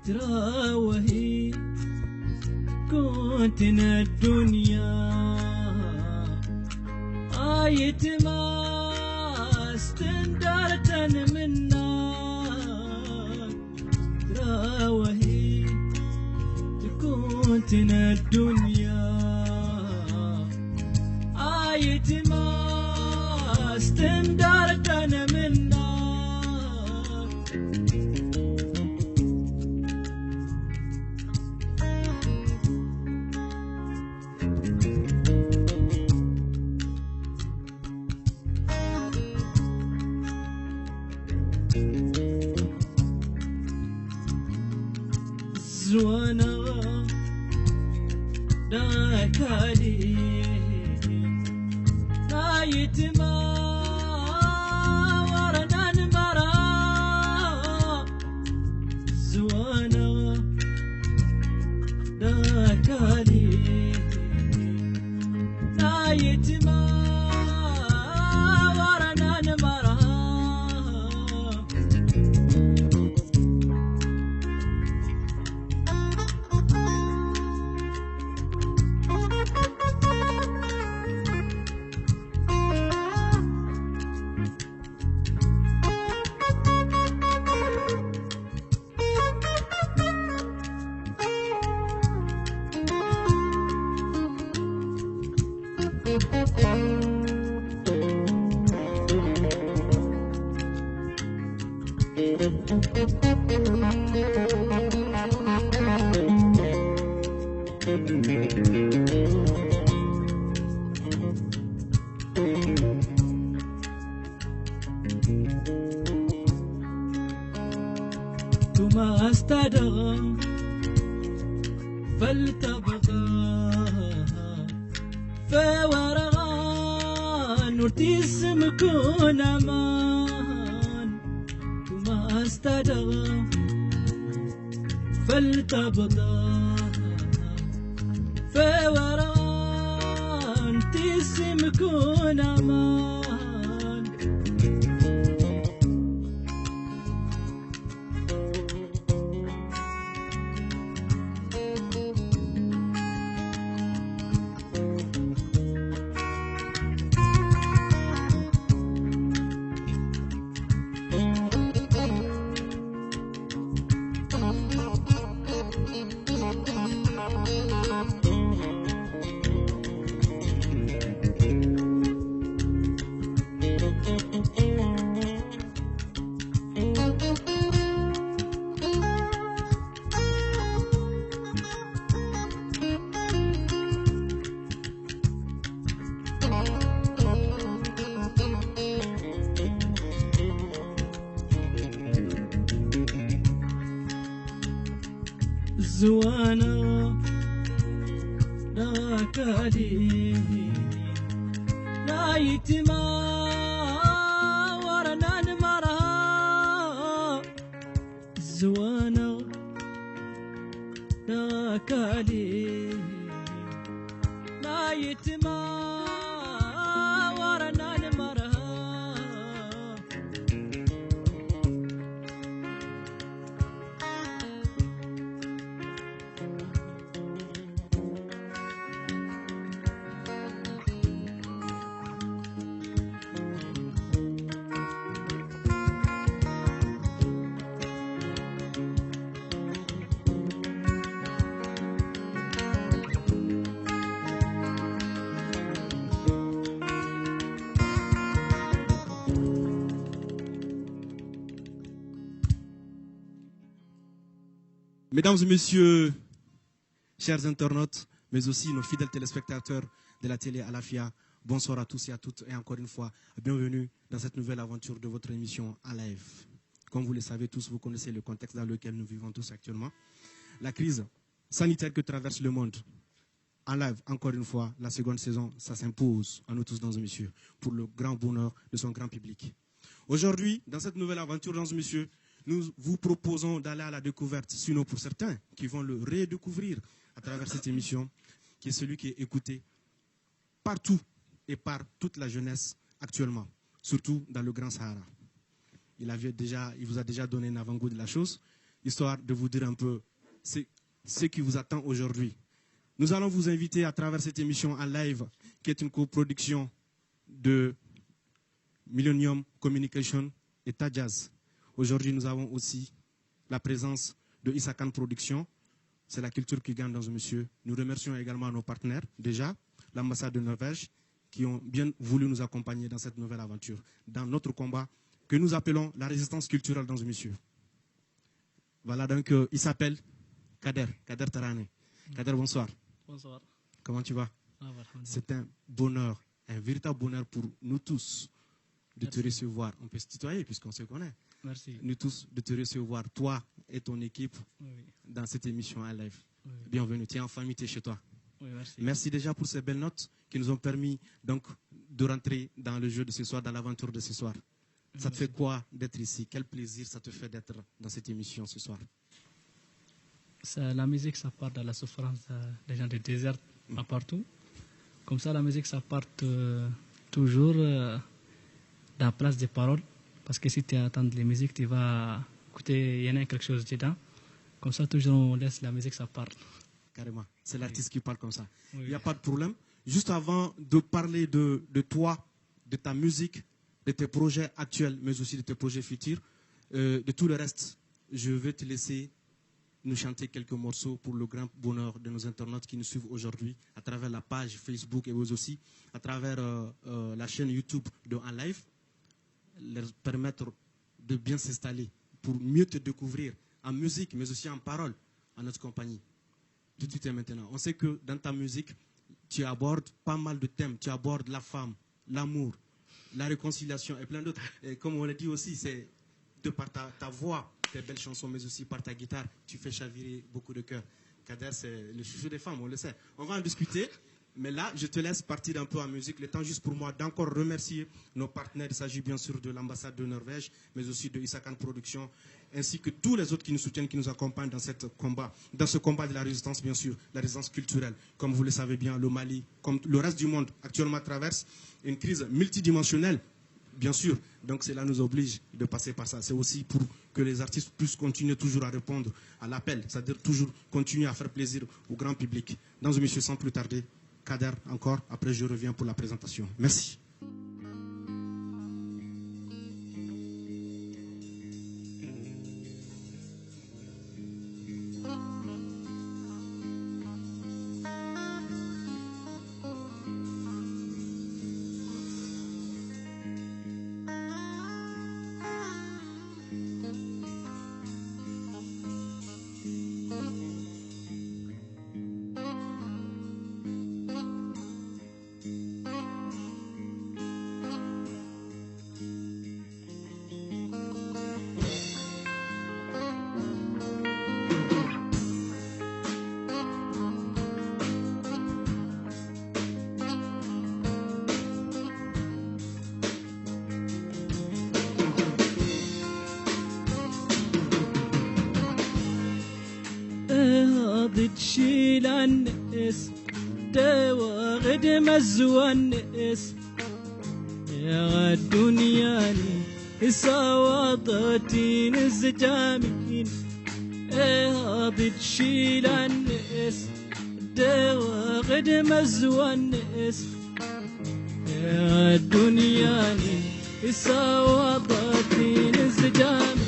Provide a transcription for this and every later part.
ترى وهي كنتنا الدنيا آية ما استندرت منا ترى وهي كنتنا الدنيا آية ما استندرت منا زوانا داكالي نايت ما ورنا نمرا زوانا داكالي نايت ما ورنا نمرا ثم استدغى فلتبغى فورغان ورتيسم كون امان ثم استدغى فلتبغى فورغان تيسم كون امان زوانا ناكالي نايت ما ورنا نمرا زوانا ناكالي نايت ما ورنا نمرا Mesdames et messieurs, chers internautes, mais aussi nos fidèles téléspectateurs de la télé Alafia, bonsoir à tous et à toutes et encore une fois, bienvenue dans cette nouvelle aventure de votre émission en live. Comme vous le savez tous, vous connaissez le contexte dans lequel nous vivons tous actuellement. La crise sanitaire que traverse le monde. En live, encore une fois, la seconde saison, ça s'impose à nous tous dans un monsieur, pour le grand bonheur de son grand public. Aujourd'hui, dans cette nouvelle aventure dans un monsieur, nous vous proposons d'aller à la découverte, sinon pour certains qui vont le redécouvrir à travers cette émission, qui est celui qui est écouté partout et par toute la jeunesse actuellement, surtout dans le Grand Sahara. Il vous a déjà donné un avant-goût de la chose, histoire de vous dire un peu ce qui vous attend aujourd'hui. Nous allons vous inviter à travers cette émission en live, qui est une coproduction de Millennium Communication et Tajaz. Aujourd'hui, nous avons aussi la présence de Issa Khan Production. C'est la culture qui gagne dans un monsieur. Nous remercions également nos partenaires, déjà, l'ambassade de Norvège, qui ont bien voulu nous accompagner dans cette nouvelle aventure, dans notre combat que nous appelons la résistance culturelle dans un monsieur. Voilà, donc, il s'appelle Kader Tarane. Kader, bonsoir. Bonsoir. Comment tu vas? C'est un bonheur, un véritable bonheur pour nous tous de te recevoir. On peut se tutoyer puisqu'on se connaît. Merci. Nous tous de te recevoir, toi et ton équipe, dans cette émission en live. Bienvenue, tu es en famille, tu es chez toi. Oui, merci. Merci déjà pour ces belles notes qui nous ont permis donc de rentrer dans le jeu de ce soir, dans l'aventure de ce soir. Ça te fait quoi d'être ici? Quel plaisir ça te fait d'être dans cette émission ce soir? La musique, ça part de la souffrance des gens du désert, à partout. Comme ça, la musique, ça part toujours dans la place des paroles. Parce que si tu attends les musiques, tu vas écouter, il y en a quelque chose dedans. Comme ça, toujours, on laisse la musique, ça parle. Carrément, c'est l'artiste qui parle comme ça. Oui. Il n'y a pas de problème. Juste avant de parler de toi, de ta musique, de tes projets actuels, mais aussi de tes projets futurs, de tout le reste, je vais te laisser nous chanter quelques morceaux pour le grand bonheur de nos internautes qui nous suivent aujourd'hui à travers la page Facebook et aussi à travers la chaîne YouTube de En Live, leur permettre de bien s'installer pour mieux te découvrir en musique, mais aussi en parole, en notre compagnie. Tout de suite et maintenant. On sait que dans ta musique, tu abordes pas mal de thèmes. Tu abordes la femme, l'amour, la réconciliation et plein d'autres. Et comme on l'a dit aussi, c'est de par ta voix, tes belles chansons, mais aussi par ta guitare, tu fais chavirer beaucoup de cœurs. Kader, c'est le chouchou des femmes, on le sait. On va en discuter, mais là, je te laisse partir un peu en musique. Le temps juste pour moi d'encore remercier nos partenaires. Il s'agit bien sûr de l'ambassade de Norvège, mais aussi de Issa Khan Production, ainsi que tous les autres qui nous soutiennent, qui nous accompagnent dans ce combat de la résistance, bien sûr, la résistance culturelle. Comme vous le savez bien, le Mali, comme le reste du monde, actuellement traverse une crise multidimensionnelle. Bien sûr, donc cela nous oblige de passer par ça. C'est aussi pour que les artistes puissent continuer toujours à répondre à l'appel, c'est-à-dire toujours continuer à faire plaisir au grand public. Dans un monsieur sans plus tarder, Kader encore, après je reviens pour la présentation. Merci. تشيل الناس واخد مزوى الناس يا الدنيا سواطتي نزجامين بتشيل الناس واخد مزوى الناس يا الدنيا سواطتي نزجامين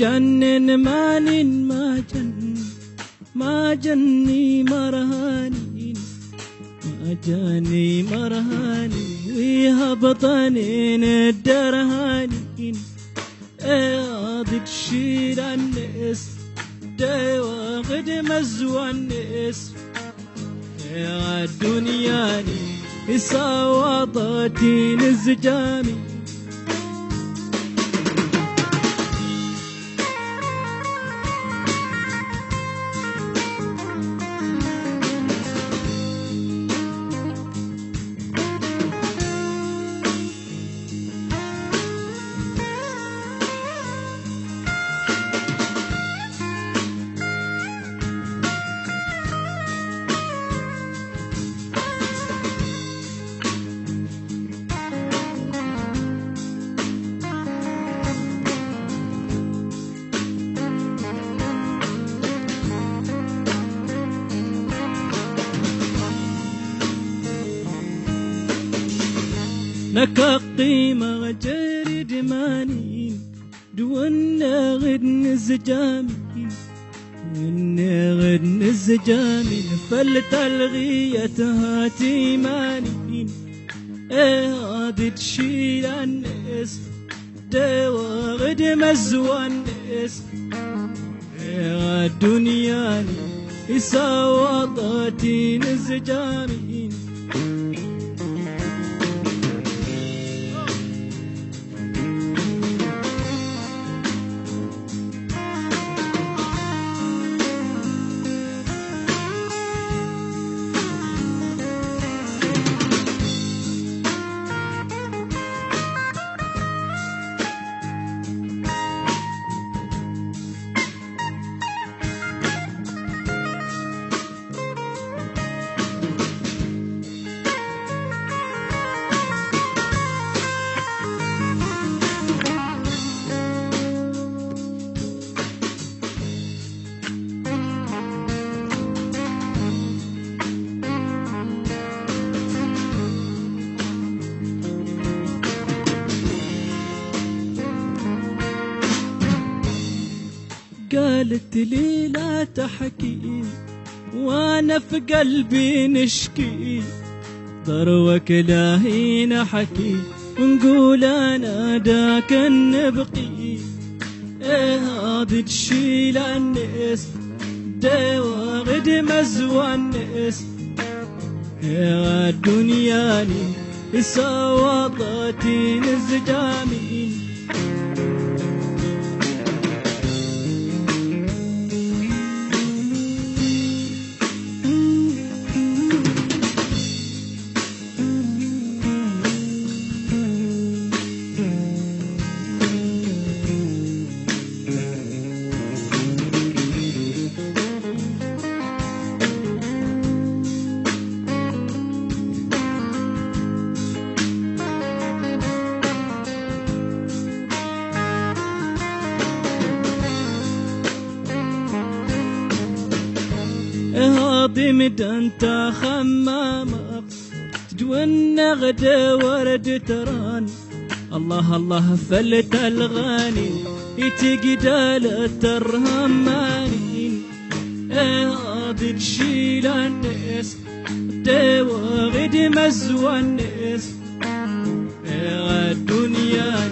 جنن مانين ما جني مرهانين ما جاني مرهانين ويهبطانين الدرهانين اضيق شيل الناس دايوا غد مزوى الناس يا الدنياني صوتين الزجامي لك قيمة جرد مانين دوانا غد نزجامين غد نزجامين فلت الغية هاتي مانين هادي تشيل الناس دوا غد مزوى الناس الدنياني سوطاتي نزجامين قالت لي لا تحكي وانا في قلبي نشكي ضروك لاهي نحكي ونقول انا داك نبقي هذه تشيل الناس دوا غد مزوى الناس يا الدنياني سوطاتي نزجامين ضمد انت خمامة تجونا غدا ورد تران الله الله فلت الغاني يتقدال الترهمانين هذه تشيل الناس دوا غد مزوى الناس الدنيا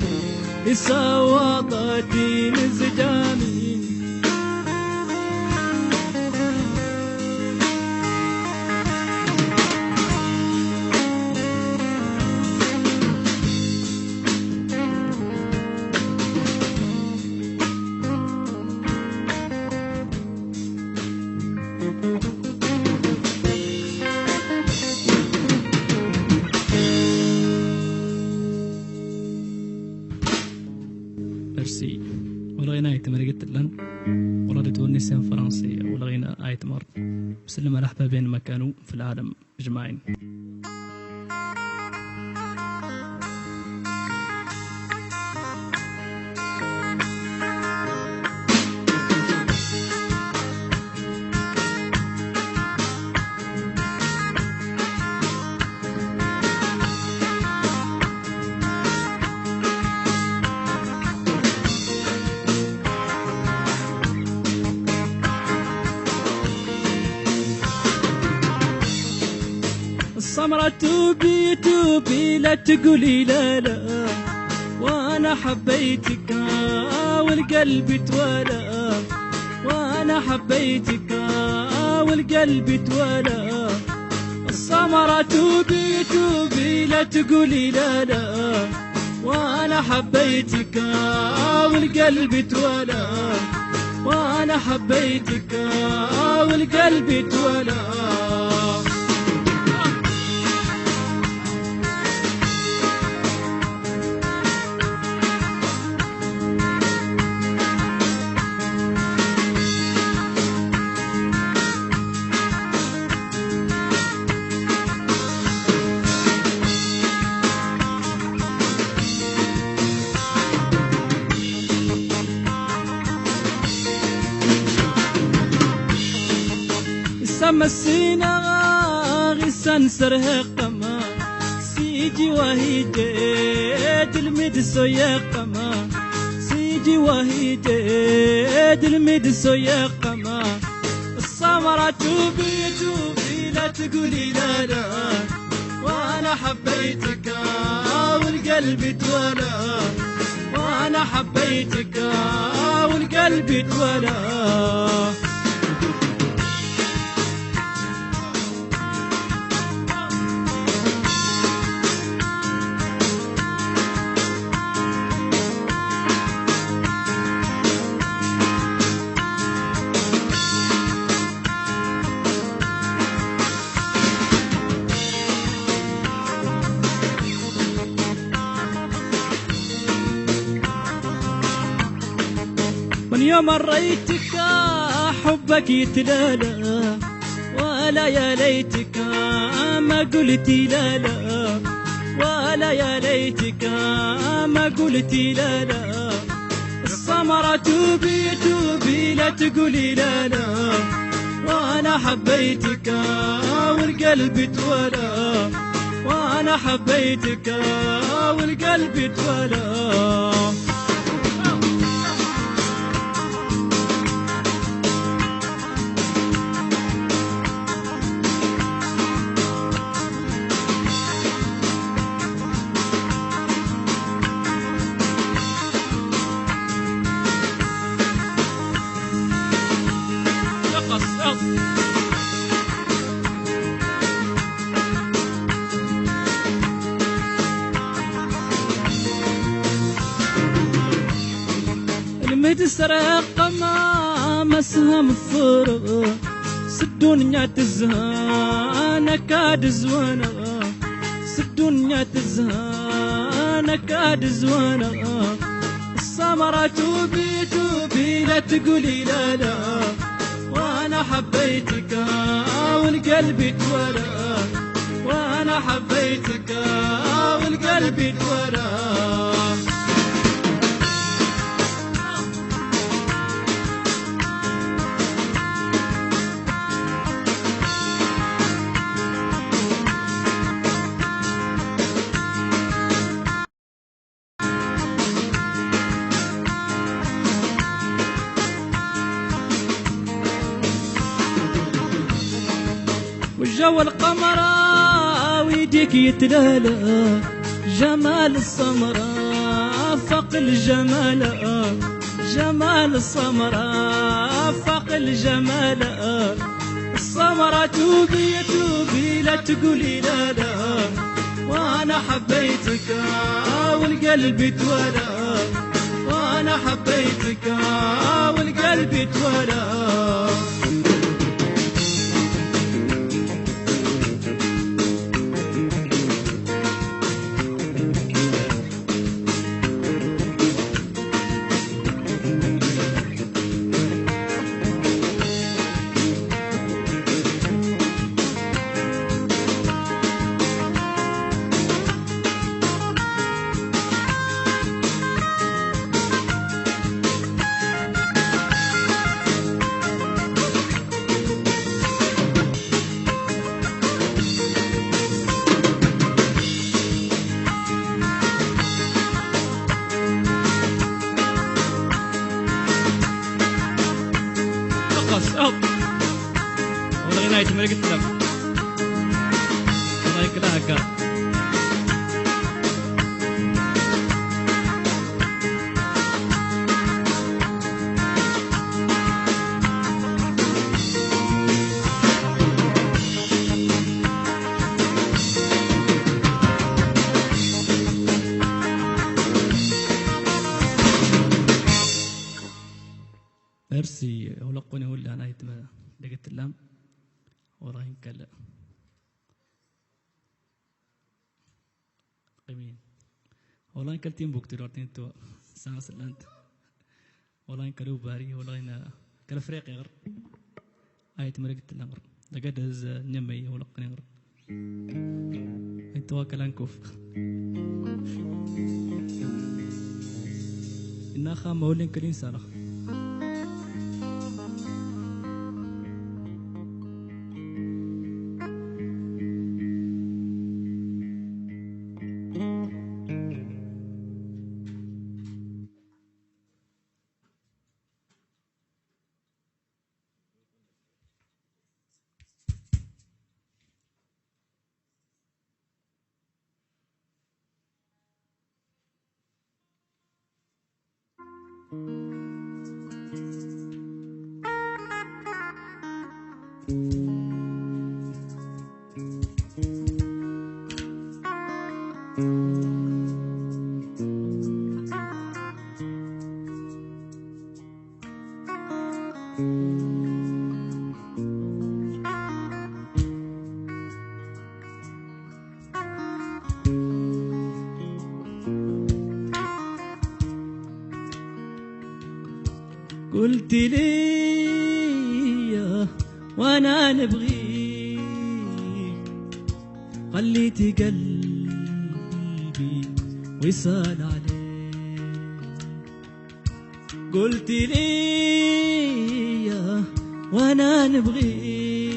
سوطاتي نزجامين ميرسي. ولغينا يتمرقت لن ولدت ونسين فرنسية ولغينا آية مر بسلم الأحباب بين ما كانوا في العالم أجمعين. السمرة توبي توبي لا تقولي لا لا، وانا حبيتك والقلب توالى، وانا حبيتك والقلب توالى. السمرة توبي توبي لا تقولي لا لا، وانا حبيتك والقلب توالى، وانا حبيتك والقلب توالى. مسينا غسان سرهقما سيجي وهيدي المدسو يقما، سيجي وهيدي المدسو يقما. السمرة توبي توبي لا تقولي لا لا، وانا حبيتك والقلب توالى، وانا حبيتك والقلب توالى. من يوم رأيتك حبك يتلالى، ولا يا ليتك ما قلتي لا لا، ولا يا ليتك ما قلتي لا لا. السمرة توبي توبي لا تقولي لا لا، وانا حبيتك والقلب توالى، وانا حبيتك والقلب توالى. المتسرق ما مسهم فرق سدونيا تزهانا كاد زوانا، سدونيا تزهانا كاد زوانا. السمرة توبي توبي لا تقولي لا لا، وانا حبيتك والقلب توالى، وانا حبيتك والقلب توالى. والجو القمرة ويديك يتلالى، جمال السمرة فوق الجمال، جمال السمرة فوق الجمال. السمرة توبي توبي لا تقولي لا لا، وانا حبيتك والقلب توالى، وانا حبيتك والقلب توالى. والله نهاية ما قلت لك. كده هكا. مرسي ولقوني هو اللي أنا يتم لقيت اللام وراهن كلا قيمين والله كلتين بوك تلورتين تو سانس الأنت والله كلو باري والله كلا فريق يغر آية مرقت الأمر لقد هز نمي ولقني يغر انتوا كلان كوف إنها خام مولين كلين سالة قلت لي وانا نبغي خليتي قلبي وصال عليه قلت لي وانا نبغي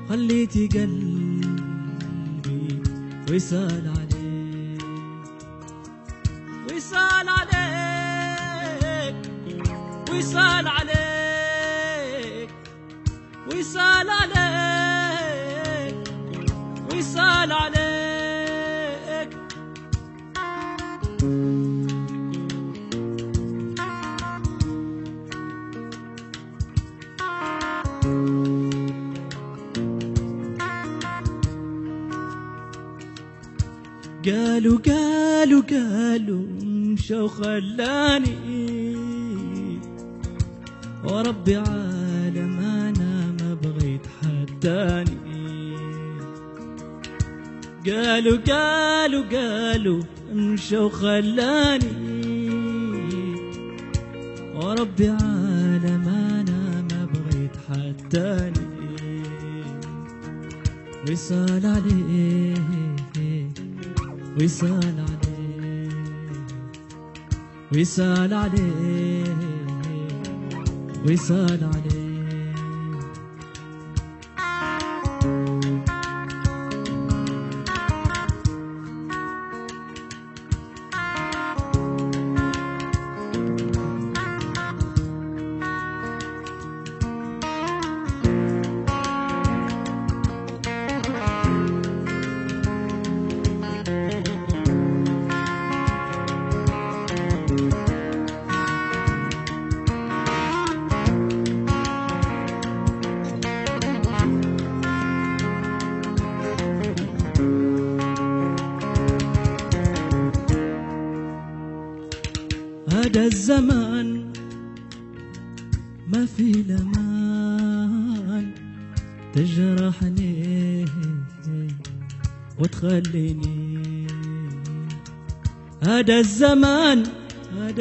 خليتي قلبي وصال عليه وصال عليه وصال عليك وصال عليك وصال عليك قالوا قالوا قالوا مشوا خلاني وربي عالم أنا ما بغيت حد تاني قالوا قالوا قالوا مشوا خلاني وربي عالم أنا ما بغيت حد تاني وصال عليه وصال عليه وصال عليه وصال عليه هذا الزمان ما في لمان تجرحني وتخليني هذا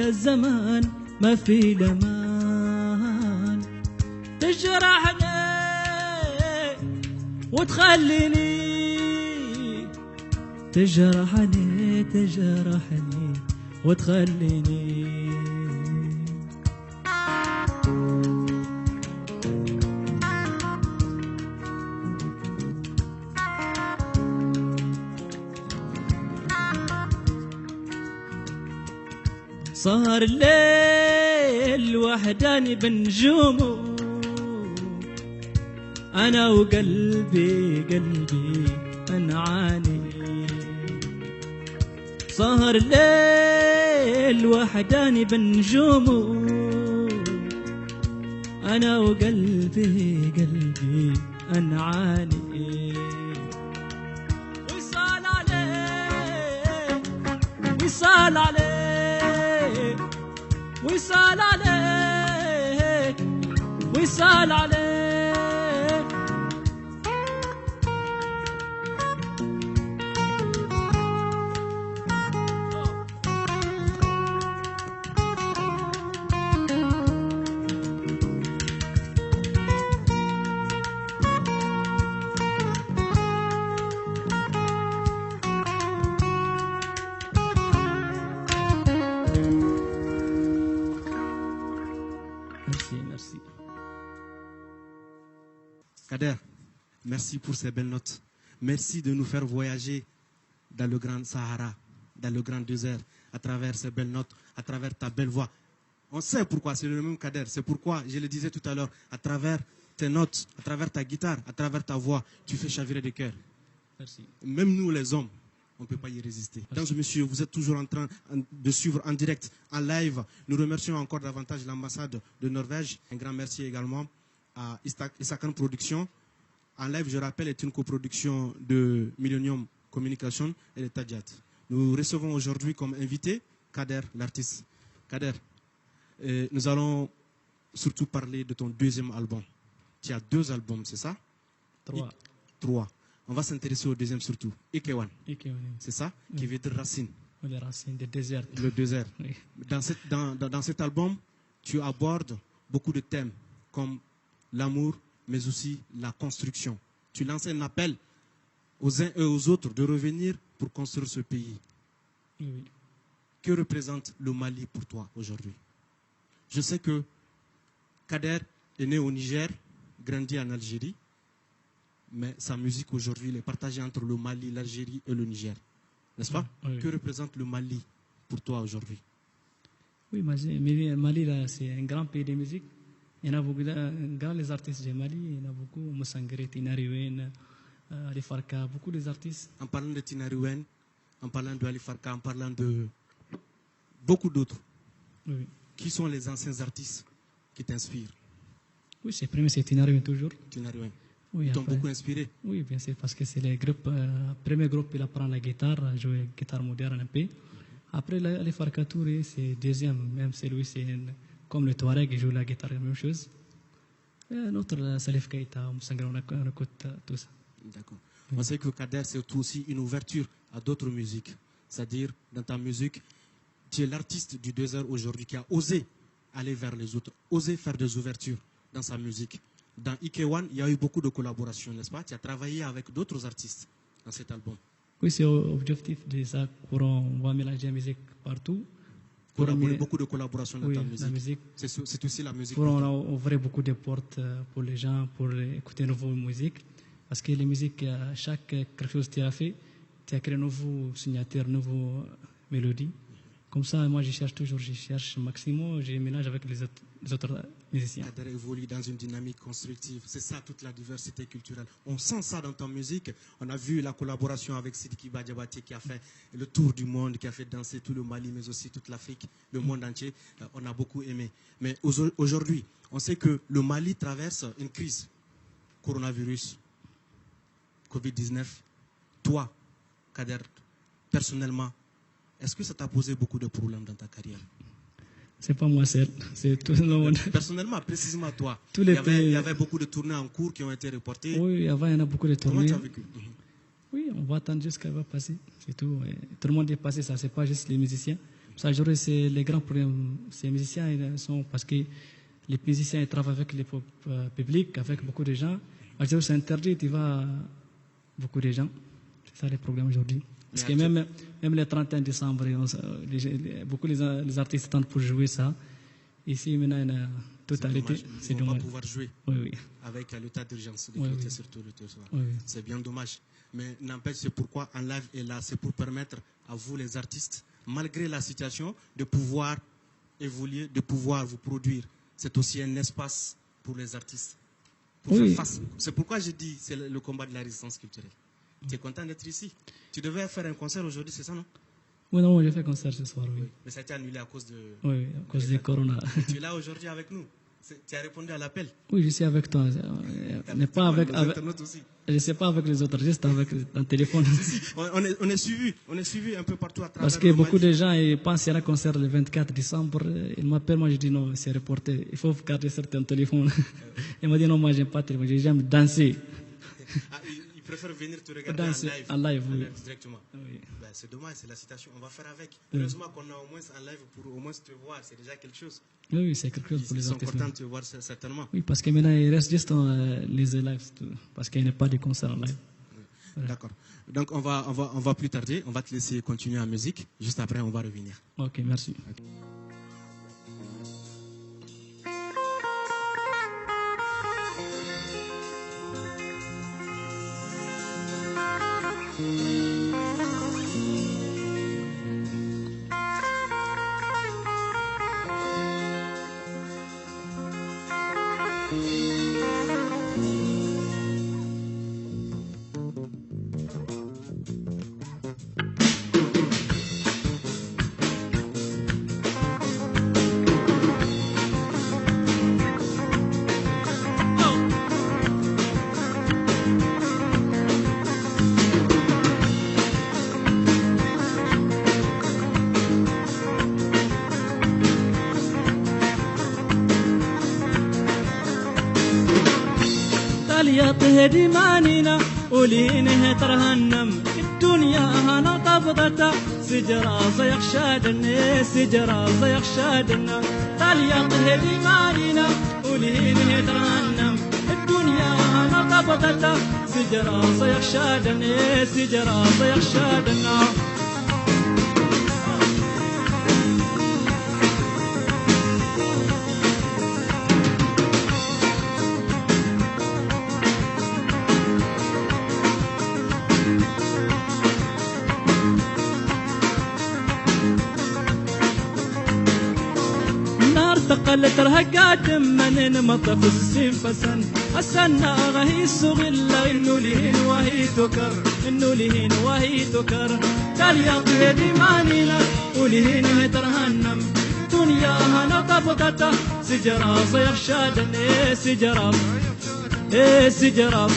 الزمان ما في لمان تجرحني وتخليني تجرحني وتخليني صار الليل وحداني بنجومه أنا وقلبي قلبي أنعاني سهر الليل وحداني بنجومه أنا وقلبي قلبي أنعاني وصال عليه وصال عليه وصال عليه وصال عليه Kader, merci pour ces belles notes. Merci de nous faire voyager dans le grand Sahara, dans le grand désert, à travers ces belles notes, à travers ta belle voix. On sait pourquoi, c'est le même Kader. C'est pourquoi, je le disais tout à l'heure, à travers tes notes, à travers ta guitare, à travers ta voix, tu fais chavirer des cœurs. Merci. Même nous, les hommes, on ne peut pas y résister. Mesdames et messieurs, vous êtes toujours en train de suivre en direct, en live. Nous remercions encore davantage l'ambassade de Norvège. Un grand merci également à Isakan Productions. En live, je rappelle, est une coproduction de Millennium Communication et de Tadjat. Nous recevons aujourd'hui comme invité Kader, l'artiste. Kader, nous allons surtout parler de ton deuxième album. Tu as 2 albums, c'est ça? 3. 3. On va s'intéresser au deuxième surtout. Ikewan. C'est ça? Qui veut dire racine. Les racines du désert. Le désert. Oui. Dans cet album, tu abordes beaucoup de thèmes comme l'amour, mais aussi la construction. Tu lances un appel aux uns et aux autres de revenir pour construire ce pays. Oui. Que représente le Mali pour toi aujourd'hui? Je sais que Kader est né au Niger, grandi en Algérie, mais sa musique aujourd'hui est partagée entre le Mali, l'Algérie et le Niger. N'est-ce pas? Oui. Que représente le Mali pour toi aujourd'hui? Oui, Mali, c'est un grand pays de musique. Il y en a beaucoup les artistes du Mali, il y en a beaucoup, Moussangre, Tinariwen, Ali Farka, beaucoup des artistes. En parlant de Tinariwen, en parlant de Ali Farka, en parlant de beaucoup d'autres, oui. Qui sont les anciens artistes qui t'inspirent? Oui, c'est premier, c'est Tinariwen toujours. Tinariwen. Oui, Ils t'ont beaucoup inspiré? Oui, bien sûr, parce que c'est le groupe, premier groupe, il apprend la guitare, jouer guitare moderne un peu. Après, Ali Farka Touré, c'est deuxième, même c'est lui, c'est comme le Touareg, il joue la guitare, la même chose. Notre Salif Keita, Moussangre, on écoute tout ça. D'accord. On sait que Kader, c'est aussi une ouverture à d'autres musiques. C'est-à-dire, dans ta musique, tu es l'artiste du désert aujourd'hui qui a osé aller vers les autres, osé faire des ouvertures dans sa musique. Dans Ikewan, il y a eu beaucoup de collaborations, n'est-ce pas? Tu as travaillé avec d'autres artistes dans cet album. Oui, c'est l'objectif de ça. On va mélanger la musique partout. Beaucoup de collaborations dans ta musique. La musique. C'est aussi la musique. Pour on ouvrir beaucoup de portes pour les gens, pour écouter de nouvelles musiques. Parce que les musiques, chaque quelque chose que tu as fait, tu as créé une nouvelle signature, une nouvelle mélodie. Comme ça, moi, je cherche maximum, je mélange avec les autres musiciens. Kader évolue dans une dynamique constructive. C'est ça, toute la diversité culturelle. On sent ça dans ta musique. On a vu la collaboration avec Sidiki Badiabati qui a fait le tour du monde, qui a fait danser tout le Mali, mais aussi toute l'Afrique, le monde entier. On a beaucoup aimé. Mais aujourd'hui, on sait que le Mali traverse une crise. Coronavirus, Covid-19. Toi, Kader, personnellement, est-ce que ça t'a posé beaucoup de problèmes dans ta carrière? C'est pas moi seul, c'est tout le monde. Personnellement, précisément toi. Tous il les y avait beaucoup de tournées en cours qui ont été reportées. Oui, avant, il y en a beaucoup de tournées. Comment tu as vécu? Oui, on va attendre jusqu'à va passer, c'est tout. Et tout le monde est passé, ça, c'est pas juste les musiciens. Ça, aujourd'hui, c'est les grands problèmes. Ces musiciens, ils sont parce que les musiciens ils travaillent avec le public, avec beaucoup de gens. Aujourd'hui, c'est interdit, tu vas beaucoup de gens. C'est ça les problèmes aujourd'hui. Parce que même le 31 décembre, beaucoup les artistes attendent pour jouer ça. Ici, maintenant, il y a totalité. C'est dommage. On va pas pouvoir jouer oui. avec l'état d'urgence de surtout le soir. C'est bien dommage. Mais n'empêche, c'est pourquoi en live est là. C'est pour permettre à vous, les artistes, malgré la situation, de pouvoir évoluer, de pouvoir vous produire. C'est aussi un espace pour les artistes. pour faire face. C'est pourquoi je dis c'est le combat de la résistance culturelle. Tu es content d'être ici? Tu devais faire un concert aujourd'hui, c'est ça, non? Oui, non, j'ai fait concert ce soir, oui. Mais ça a été annulé à cause de... Oui, à cause du corona. Tu es là aujourd'hui avec nous? Tu as répondu à l'appel? Oui, je suis avec toi. Mais pas avec... aussi. Je ne sais pas avec les autres, juste avec un téléphone. On est suivi un peu partout à travers. Parce que beaucoup de gens ils pensent qu'il y a un concert le 24 décembre. Ils m'appellent, moi je dis non, c'est reporté. Il faut garder certains téléphones. Ils m'ont dit non, moi j'aime pas téléphone, j'aime danser. Ils préfèrent venir te regarder en live, oui. Directement. Oui. Ben, c'est dommage, c'est la citation. On va faire avec. Heureusement qu'on a au moins un live pour au moins te voir, c'est déjà quelque chose. Oui, c'est quelque chose pour les artistes. Ils sont contents de te voir certainement. Oui, parce que maintenant il reste juste les lives, parce qu'il n'y a pas de concert en live. Voilà. D'accord. Donc on va plus tarder, on va te laisser continuer en musique. Juste après, on va revenir. Ok, merci. Okay. تهدي مانينا ولينه ترهنم الدنيا هنا طبقتها سجرة صيخ شادنا سجرة صيخ شادنا تاليا تهدي مانينا ولينه ترهنم الدنيا هنا طبقتها سجرة صيخ شادنا سجرة صيخ شادنا تقل ترهقات من مطف السين فسن السنة غهي السغلة إنه لهين وهي تكر إنه لهين وهي تكر قال يا طهدي مانينا ولهين ترهنم دنيا هنا طبقته سجرة صيخ شادن إيه سجرة إيه سجرة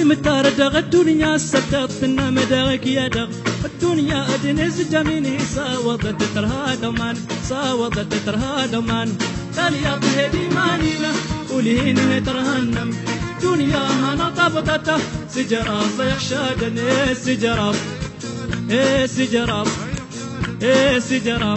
متاردغ الدنيا ستطنا مداغك يا دغ الدنيا أدنز جميني ساوضت ترها دومان ساوضت ترها دومان قال يا طهدي مانينا ولهين ترهنم دنيا هنا طبقته سجرة صيح شادن إيه سجرة إيه سجرة إيه سجرة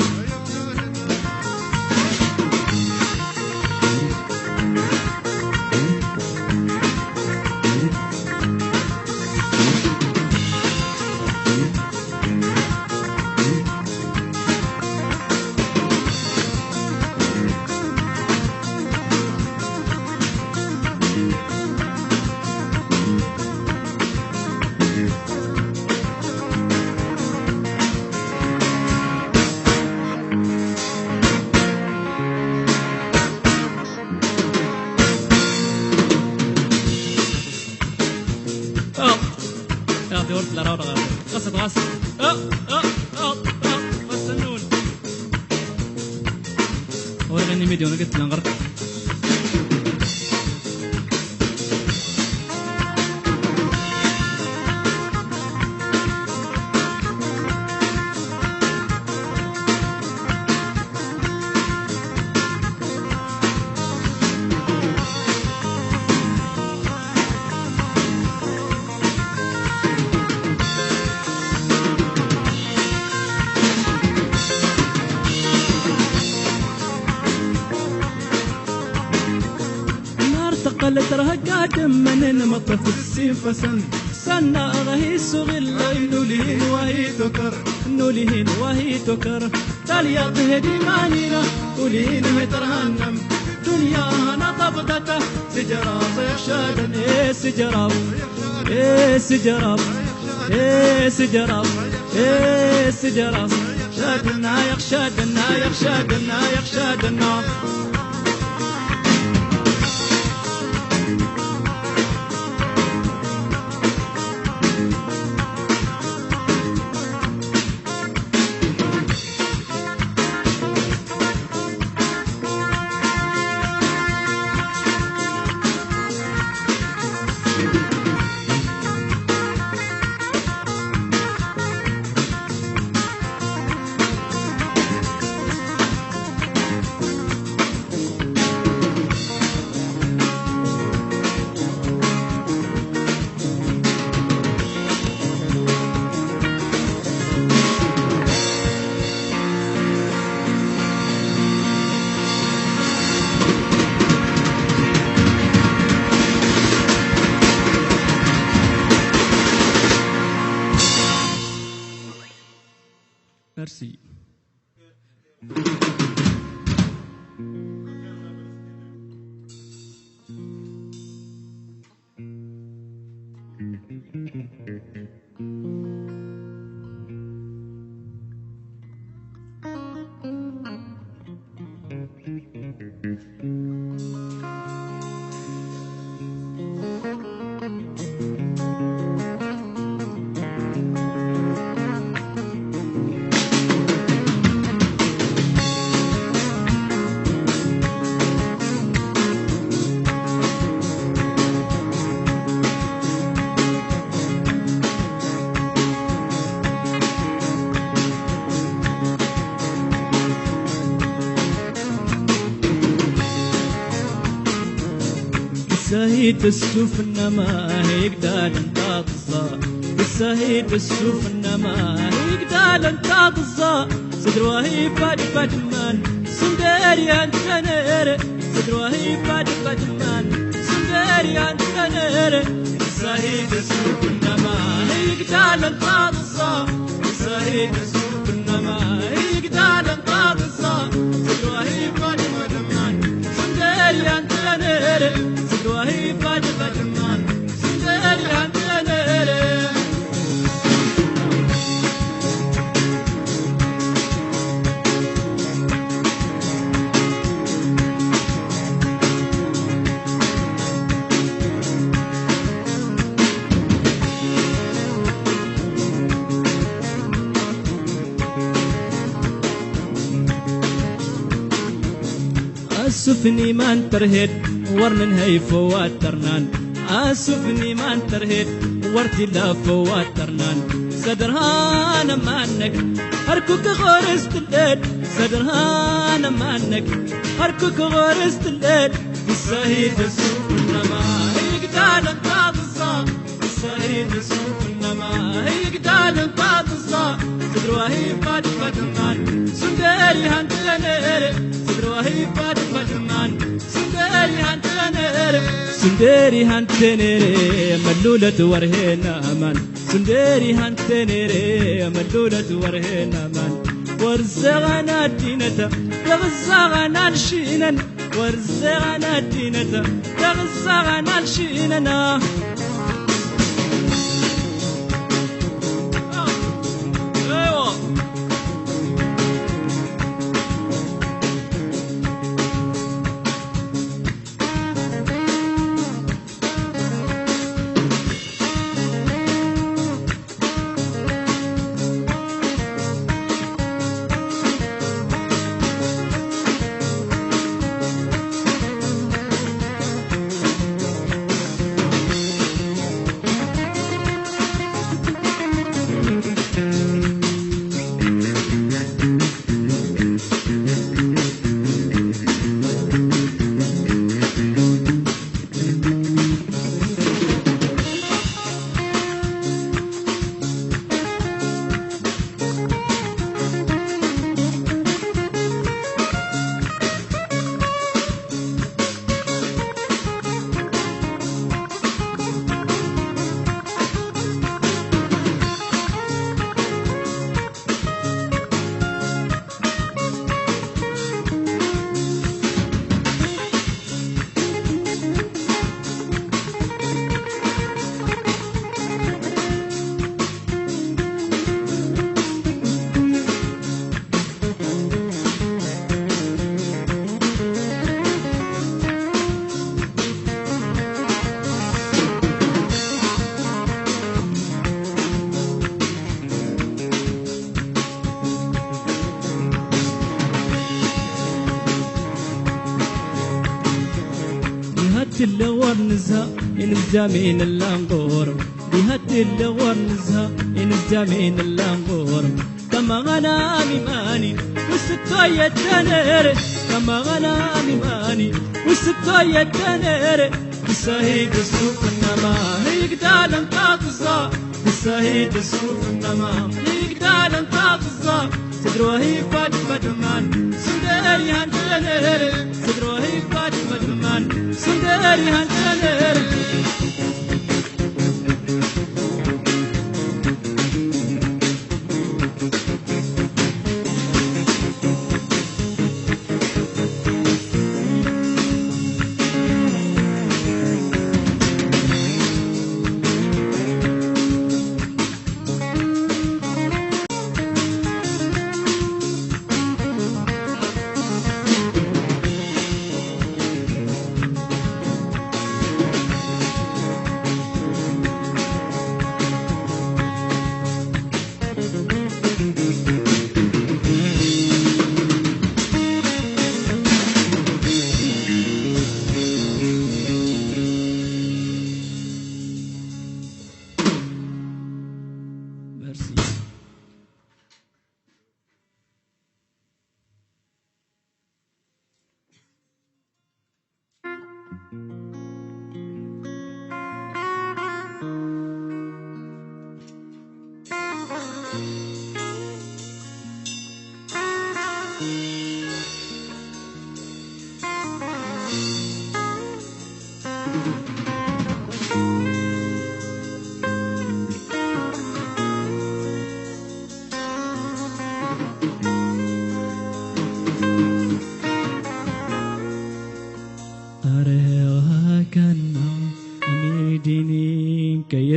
فيديو انا قلت له غرق ترهقات من مطف السين فسن أسنا غهي سغلا إنو لهن وهي تكر إنو لهن وهي تكر تاليا تهدي مانينا ولهن هترهنم دنيا هنا طبطته سجراب يخشادن إيه سجراب إيه سجراب إيه سجراب إيه سجراب شادنا يخشادنا يخشادنا يخشادنا Merci. سهيت السوف انما يقدر انت ضزا سهيت السوف انما يقدر انت ضزا صدر وهي فاد فادمان سندري انت نير صدر وهي فاد فادمان سندري انت نير سهيت السوف انما يقدر انت ضزا سهيت السوف انما يقدر انت ضزا صدر وهي فاد فادمان سندري انت نير وهي فاد فادمان سندري انت نير أسفني ما انترهد ورن هي فوات ترنان أسفني ما انترهد ورتي لا فوات ترنان صدرها أنا مانك هركوك غرست الليل صدرها أنا مانك هركوك غرست الليل بالسهيد السوق إنما يقدر انت بالصا بالسهيد السوق إنما يقدر انت بالصا صدر وهي فاد فادمان سندري هانت نير صدر وهي فاد فادمان سندري هانت نير سندري هانت نير ملولة ورهنا من سندري هانت نير ملولة ورهنا من ورزقنا دينته يغزقنا الشينا ورزقنا دينته يغزقنا الشينا اللغور نزها إن الجامين اللانقور بهت اللغور نزها إن الجامين اللانقور كما غنامي ماني والستوية التنير كما غنامي ماني والستوية التنير بالسهيد السوق النمام يقدال انقاطزا بالسهيد السوق النمام يقدال انقاطزا سدروهي فاطمة دمان سندري هانتنير سدروهي فاطمة دمان سندري هانتنير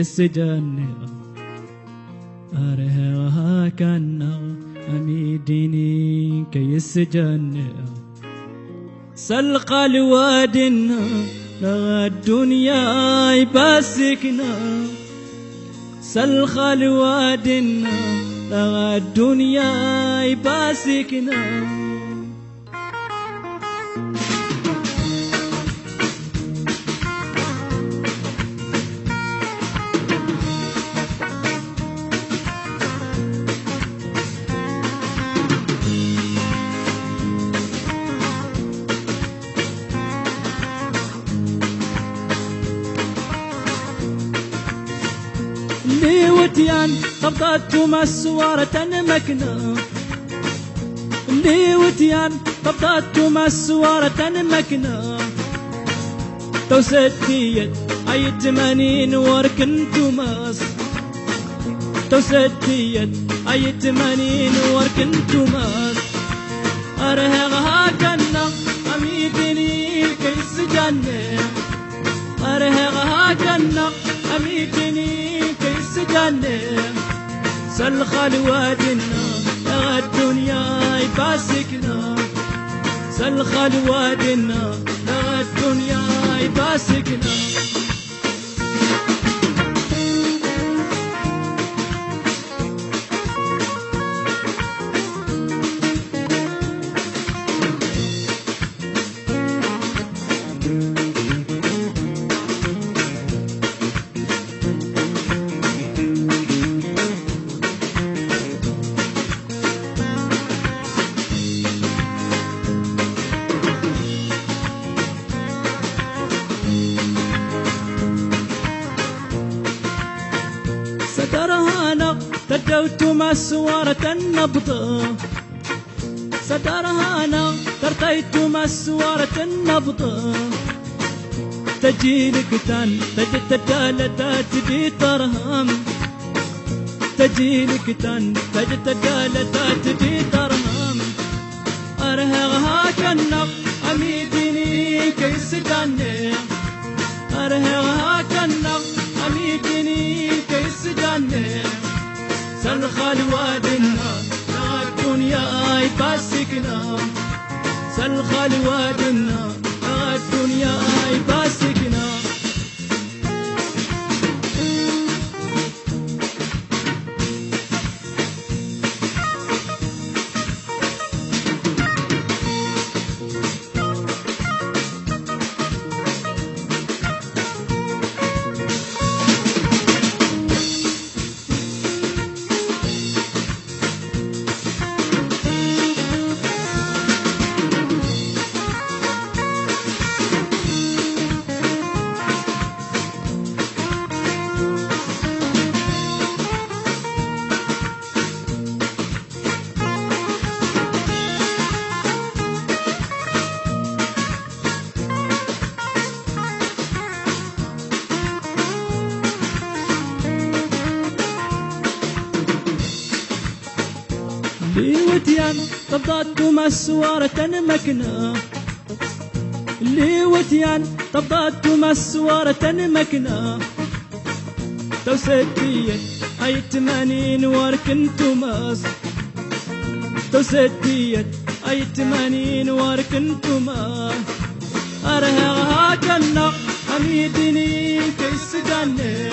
السجن أرهها كان أميديني كي السجن سلق الوادنا لغى الدنيا يباسكنا سلق الوادنا لغى الدنيا يباسكنا ليوتيان طبطات مسوارة مكنا ليوتيان طبطات مسوارة مكنا توسديت أي تمانين وركن توماس توسديت أي تمانين وركن توماس أرهغها كنا أميدني كيس جنة أرهغها كنا أميدني سجانة سلخ الوادنا لغى الدنيا يباسكنا سلخ الوادنا لغى الدنيا يباسكنا تدوت مسوارة النبضة سترها أنا ترتيت مسوارة النبضة تجي لك تان تجد تجالة تجي ترهم تجي لك تان تجد تجالة تجي ترهم أرهغها كالنق أميدني كيس جاني أرهغها كالنق أميدني كيس جاني سلخ الوادنا لغى الدنيا يباسكنا سلخ الوادنا لغى الدنيا يباسكنا وتيان تبضات مسوارة مكنا اللي وتيان تبضات مسوارة مكنا توسدية هاي 80 واركن توماس توسدية هاي 80 واركن توماس أرهغها كنا أميدني كيس جاني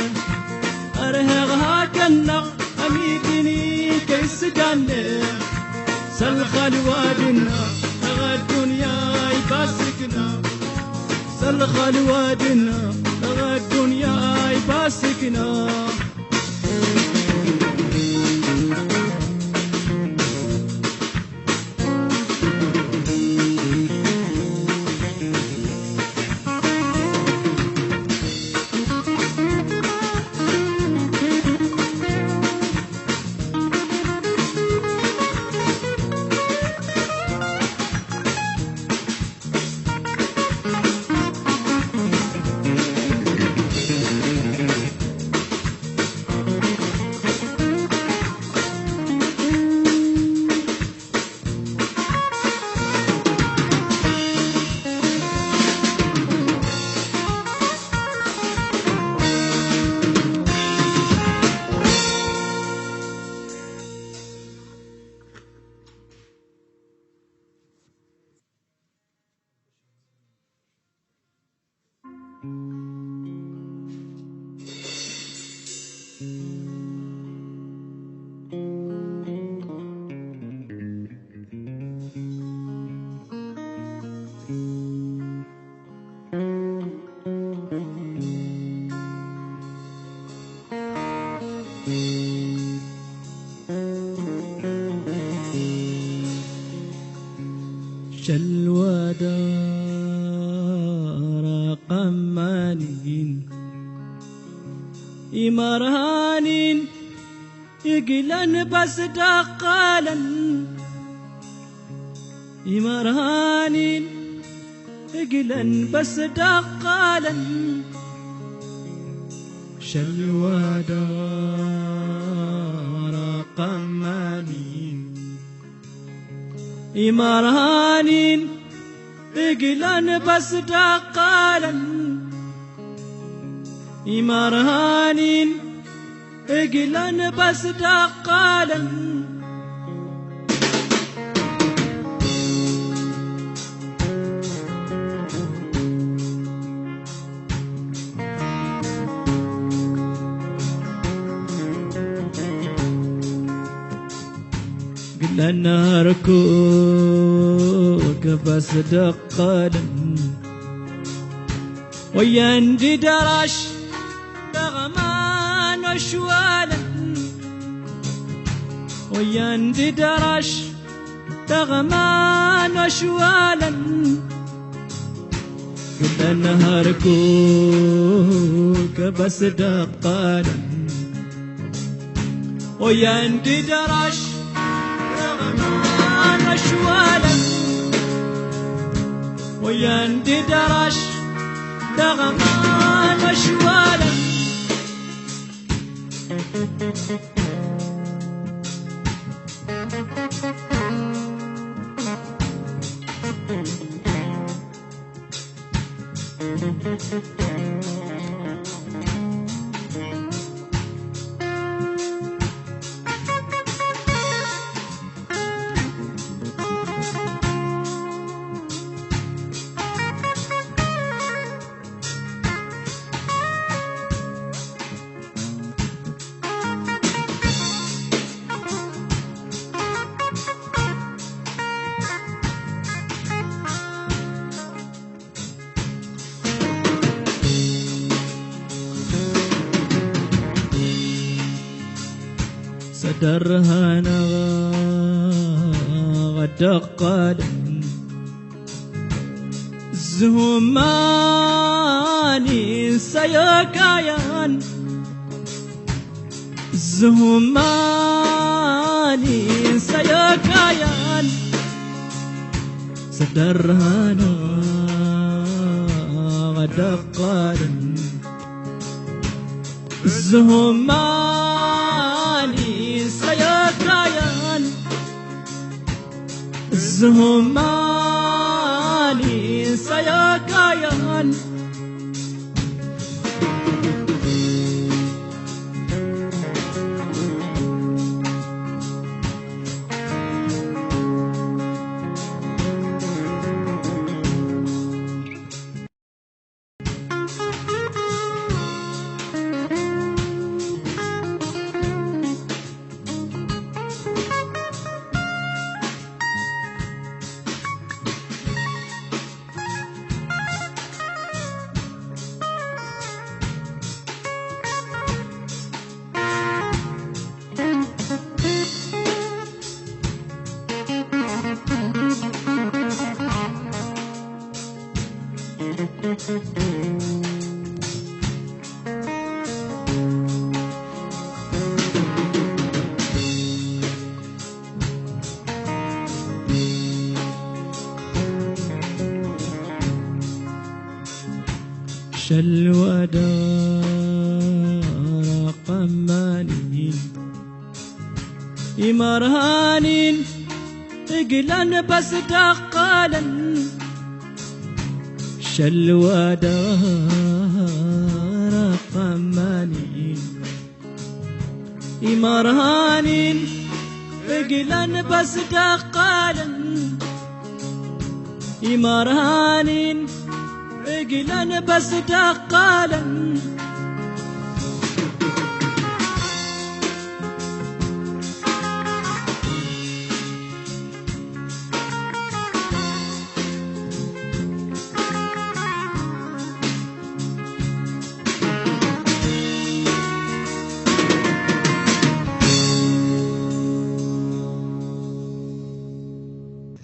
أرهغها كنا أميدني كيس جاني سلخل وادنا أغا الدنيا يباسكنا سلخل وادنا أغا الدنيا يباسكنا شلوى دار قمانين إمرهانين يقلن بس دقالا إمرهانين يقلن بس دقالا شلوى دار قمانين إمرهانين إقلن بس دقالا إمرهانين إقلن بس دقالا قلنا ركوك بس دقالا ويندي دراش دغمان وشوالا ويندي دراش دغمان وشوالا قلنا ركوك بس دقالا ويندي دراش شوالا ويندي درش دغمان شوالا درهنا غدقالا زهماني سيكايان زهماني سيكايان سدرهنا غدقالا زهماني سيكايان الزهماني سيكايان شلوى دار قمانين إمرهانين إقلن بس دقالا شلوى دار قمانين إمرهانين إقلن بس دقالا إمرهانين إقلن بس دقالا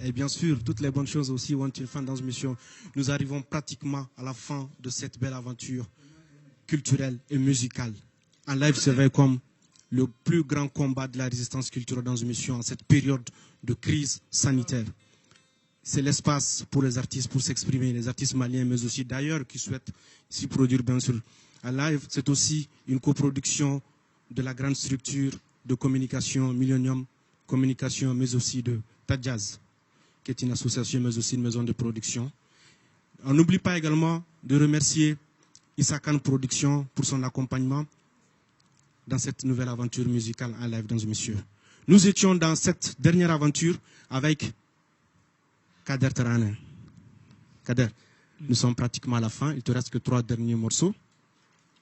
Et bien sûr, toutes les bonnes choses aussi ont une fin dans une mission. Nous arrivons pratiquement à la fin de cette belle aventure culturelle et musicale. En live, c'est vrai comme le plus grand combat de la résistance culturelle dans une mission en cette période de crise sanitaire. C'est l'espace pour les artistes pour s'exprimer, les artistes maliens, mais aussi d'ailleurs qui souhaitent s'y produire, bien sûr. En live, c'est aussi une coproduction de la grande structure de communication Millennium Communication, mais aussi de Tadjaz, qui est une association, mais aussi une maison de production. On n'oublie pas également de remercier Issa Khan Production pour son accompagnement dans cette nouvelle aventure musicale en live dans Monsieur. Nous étions dans cette dernière aventure avec Kader Terranen. Kader, nous sommes pratiquement à la fin. Il ne te reste que 3 derniers morceaux.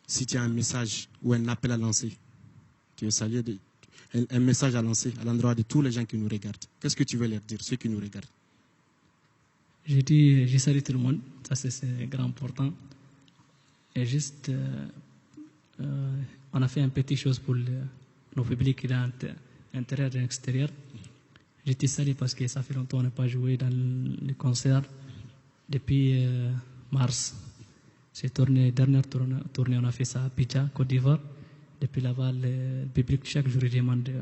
Si tu as un message ou un appel à lancer, un message à lancer à l'endroit de tous les gens qui nous regardent, qu'est-ce que tu veux leur dire, ceux qui nous regardent? J'ai salué tout le monde, ça c'est grand important. Et juste, on a fait une petite chose pour nos publics qui sont intérieurs et extérieurs. Je te salue parce que ça fait longtemps qu'on n'a pas joué dans les concerts depuis mars. C'est dernière tournée, on a fait ça à Abidjan, Côte d'Ivoire. Depuis là-bas, le public, chaque jour, il demande il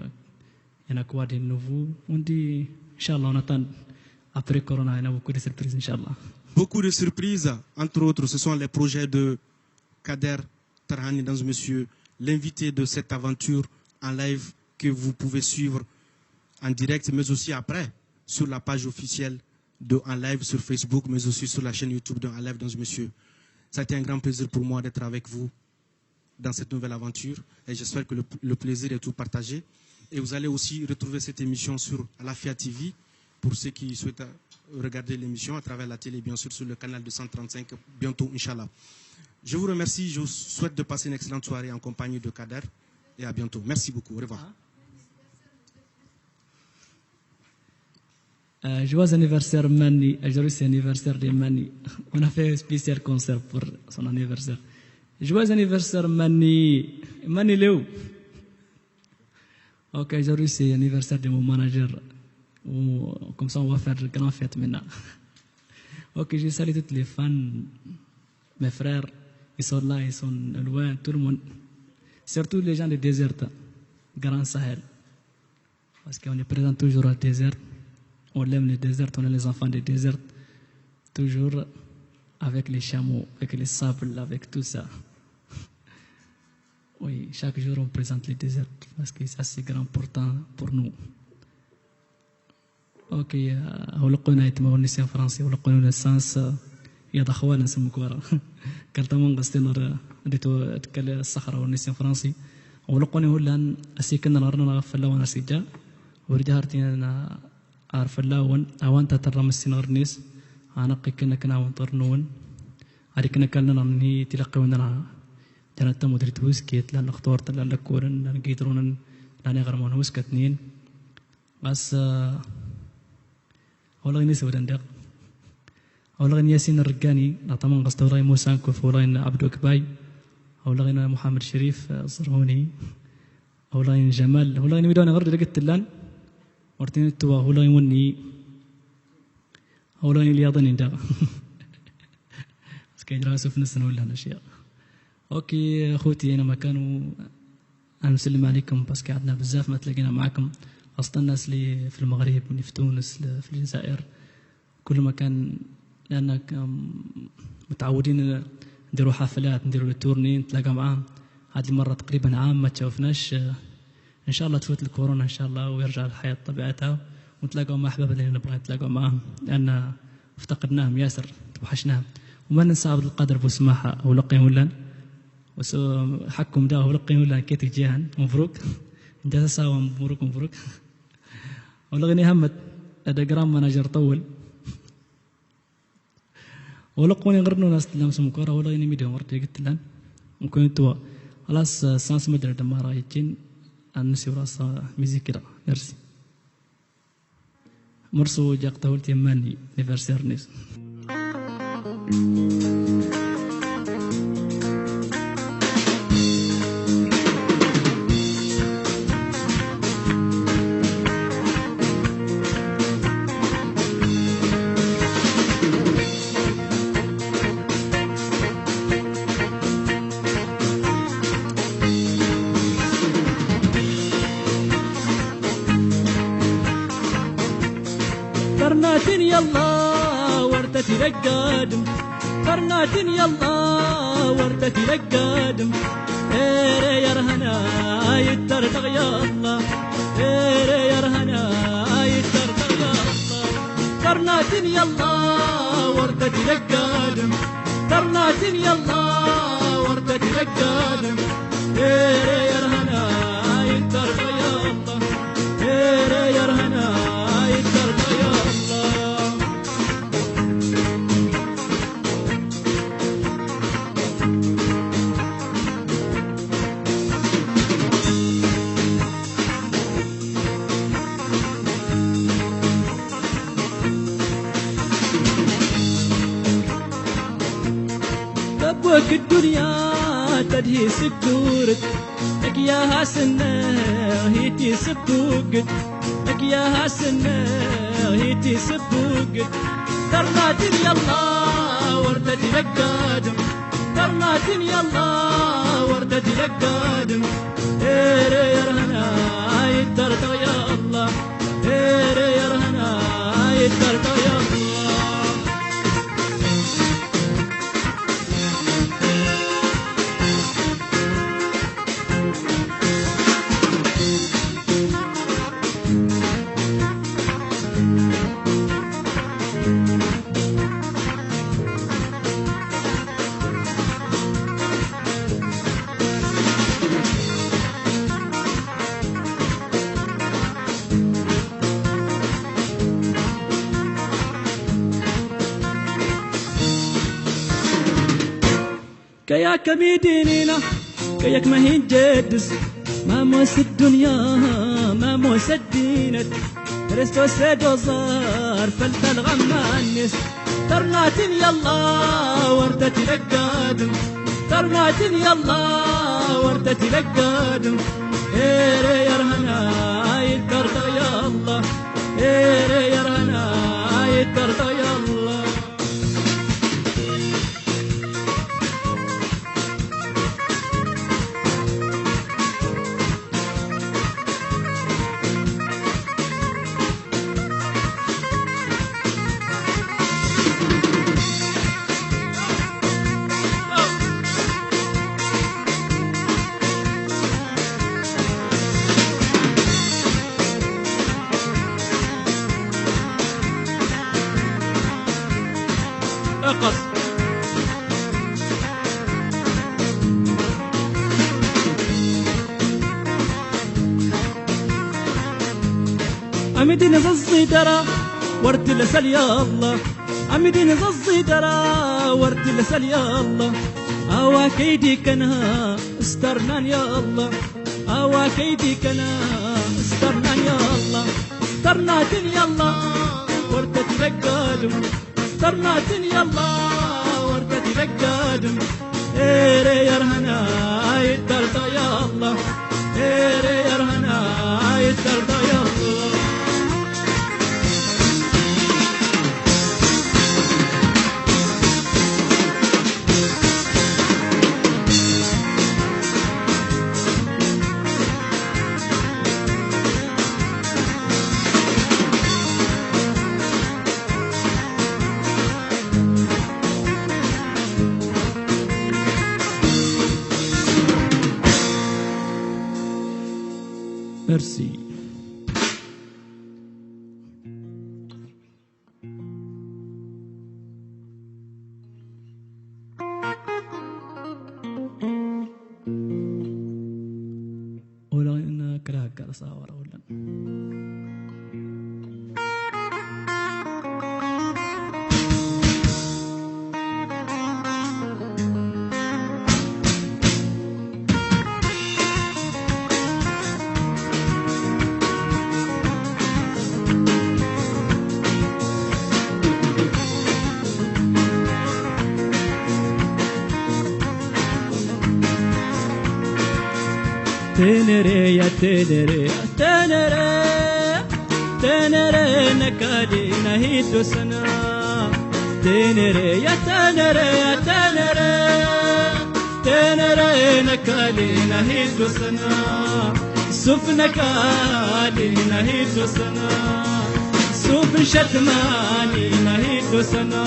y en a quoi de nouveau. On dit, Inch'Allah, on attend. Après Corona, il y en a beaucoup de surprises, Inch'Allah. Beaucoup de surprises, entre autres, ce sont les projets de Kader Terhani dans Monsieur, l'invité de cette aventure en live que vous pouvez suivre en direct, mais aussi après, sur la page officielle de En Live sur Facebook, mais aussi sur la chaîne YouTube de En Live dans Monsieur. Ça a été un grand plaisir pour moi d'être avec vous dans cette nouvelle aventure et j'espère que le plaisir est tout partagé. Et vous allez aussi retrouver cette émission sur Alafia TV pour ceux qui souhaitent regarder l'émission à travers la télé, bien sûr, sur le canal 235, bientôt, Inch'Allah. Je vous remercie, je vous souhaite de passer une excellente soirée en compagnie de Kader et à bientôt. Merci beaucoup, au revoir. Joyeux anniversaire Mani, aujourd'hui c'est l'anniversaire de Mani. On a fait un spécial concert pour son anniversaire. Joyeux anniversaire Mani, Mani Léo. Ok, aujourd'hui c'est l'anniversaire de mon manager. Comme ça on va faire une grande fête maintenant. Ok, je salue tous les fans, mes frères, ils sont là, ils sont loin, tout le monde. Surtout les gens de Desert, Grand Sahel. Parce qu'on est présent toujours à Desert. On aime le désert, on est les enfants du désert, toujours avec les chameaux, avec les sables, avec tout ça. Oui, chaque jour on présente le désert parce que ça c'est grand important pour nous. اوكي هو لقونا يتم نسيان فرنسي ولقونا السانس يا اخوانا نسمو كورا كالتا من قصدنا ديتو تكل الصخره والنسيان فرنسي ولقوني هو لان اسيكن نرنا غفلا وانا سيجا ورجارتي انا عارف اللون اوانت ترى مسين نيس انا كنا كنا ونطرنون هذه كنا كلنا ني تلقي وننا جنات مدرت وسكيت لان اختارت لان لكورن لان قيدرون لان غرمون وسكتنين بس والله نسي ودندق والله ياسين الرقاني طبعا قصد والله موسى كوف والله عبدو كباي والله محمد شريف الزرهوني والله جمال والله ميدون غرد لقيت لان مرتين التوا والله يوني والله اللي يظن ده بس كيد راسه في نسنا ولا اشياء اوكي اخوتي انا مكانوا انا مسلم عليكم بس قعدنا بزاف ما تلاقينا معكم اصلا الناس اللي في المغرب واللي في تونس في الجزائر كل مكان لانك متعودين نديروا حفلات نديروا التورني نتلاقى معاهم هذه المره تقريبا عام ما تشوفناش ان شاء الله تفوت الكورونا ان شاء الله ويرجع الحياه طبيعتها ونتلاقوا مع احبابنا اللي نبغى نتلاقوا معاهم لان افتقدناهم ياسر توحشناهم وما ننسى عبد القادر بوسماحه ولقيهم ولا حكم ده ولقيهم ولا كيتك جيهان مبروك انت سوا مبروك مبروك ولغني همت هذا جرام مانجر طول ولقوني غرنو ناس لمس مكورة ولا يني ميديا مرت قلت لان ممكن تو خلاص سانس مدري دم رايتين النسي وراس ميزيك كده ميرسي مرسو جاك تقولت يماني نيفرسير نيس قرنات يلا وردت لقادم قرنات يلا وردت لقادم ايري يا رهنا يترتغ يا الله ايري يا رهنا يترتغ يا الله قرنات يلا وردت لقادم قرنات يلا وردت لقادم ايري يا رهنا يترتغ يا الله ايري يا رهنا يترتغ يا الله تبوك الدنيا تدهي سكورت لك يا سنة هيتي سبوقت لك يا سنة هيتي سبوقت ترنات يلا وردت لك قادم ترنات يلا وردت لك قادم ايري يا رهنا يترتغ يا الله ايري يا رهنا يترتغ يا الله كياك ميدينينا كياك ما هي جدس ما موس الدنيا ما موس الدينت رستو سيدو صار فلفل غمانس ترنات يلا وردت لك قادم ترنات يلا وردت لك قادم ايري يا رهنا يترتغ يا الله ايري يا رهنا يترتغ يا الله رقص أمدين زصي درا ورد لسل يا الله أمدين زصي درا ورد لسل يا الله أوا كيدي كنا استرنان يا الله أوا كيدي كنا استرنان يا الله استرنات يا الله وردة رقادم استرنات يا الله وردة رقادم إيري يرهنا يترضى يا الله إيري يرهنا يترضى يا الله Merci. ولا إن كراك صار ولا تنري يا تنري يا تنري تنري نكادي نهيد سنا تنري يا تنري يا تنري تنري نكادي نهيد سنا سوف نكادي نهيد سنا سوف شتماني نهيد سنا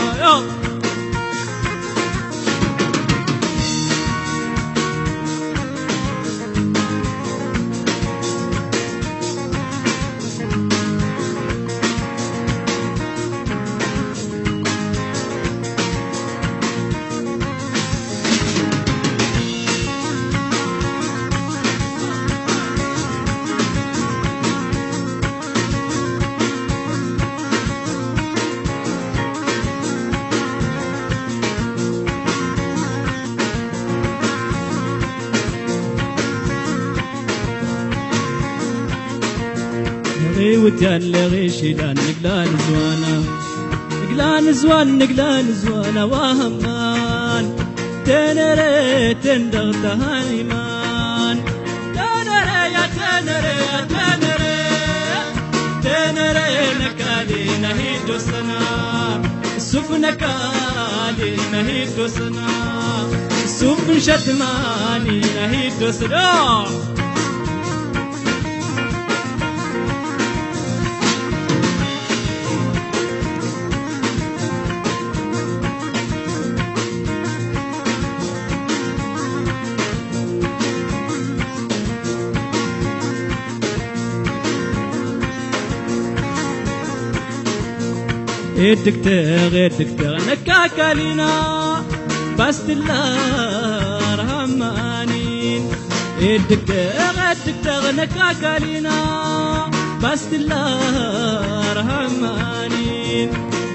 وتالغي شيلان نقلان زوانا نقلان زوان نقلان زوانا وهمان تنري تندغ هايمان تنري يا تنري يا تنري تنري نكالي نهيد سنا سوف نكالي نهيد سنا سوف شتماني نهيد سنا ادكتغ نكاكالينا باستلار همانين ادكتغ نكاكالينا باستلار همانين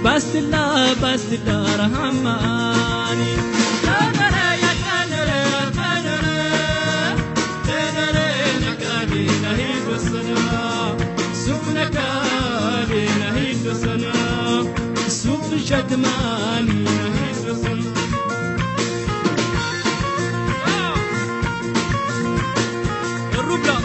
باستلار همانين تنري يا تنري يا تنري تنري نكالي نهيد السنا سوف نكالي نهيد السنا سوف شتماني نهيد السنا الربلة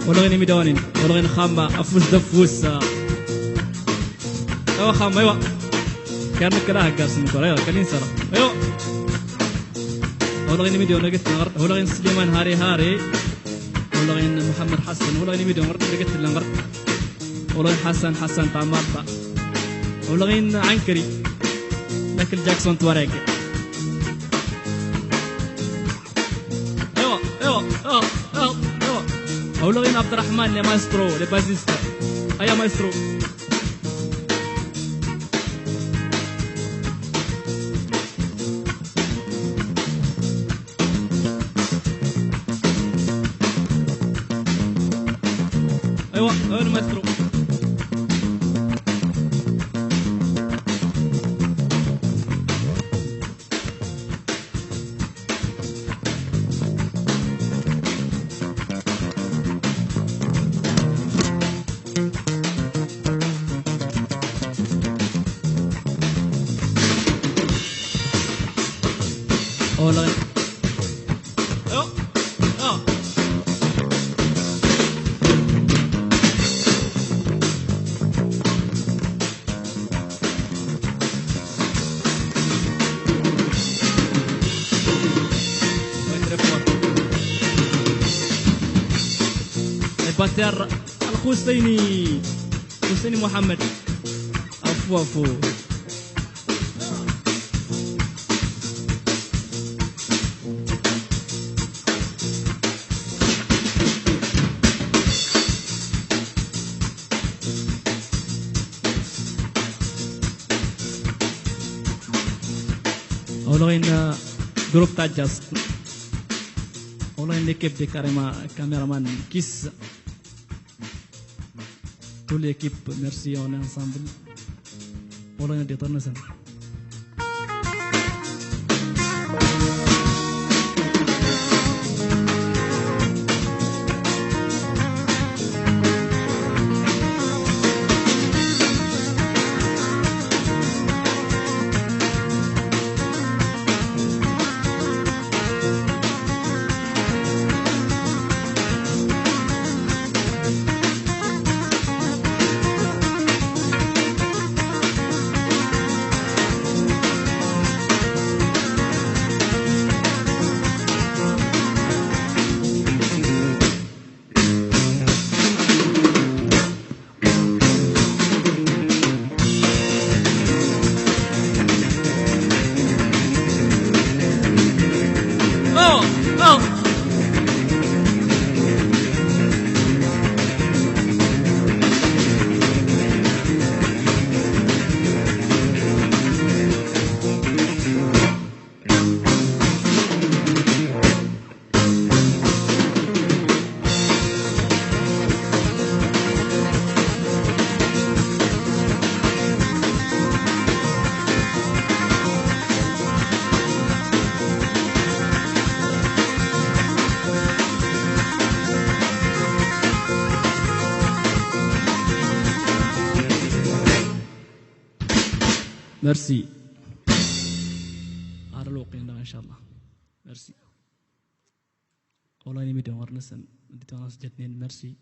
ولغيني ميدونين ولغين خامة أفوس دفوس أيوة خامة أيوة كان كراها قاسم كورا أيوة كلين سرا أيوة ولغيني ميدونين قلت ولغين سليمان هاري والله غين محمد حسن والله غين ميدو مرت لقيت اللي مرت والله حسن تعمار والله غين عنكري لكن جاكسون تواريك ايوه والله غين عبد الرحمن يا مايسترو يا بازيستا هيا مايسترو ايوه المايسترو والله باتر الخوستيني حسيني محمد عفو والله إن جروب تاجس والله إن l'équipe de caméraman Kiss toute l'équipe merci on est ensemble والله إن détourne ça merci على الوقت إن شاء الله merci والله إني ميدو ورنسن دي ناس جتنين merci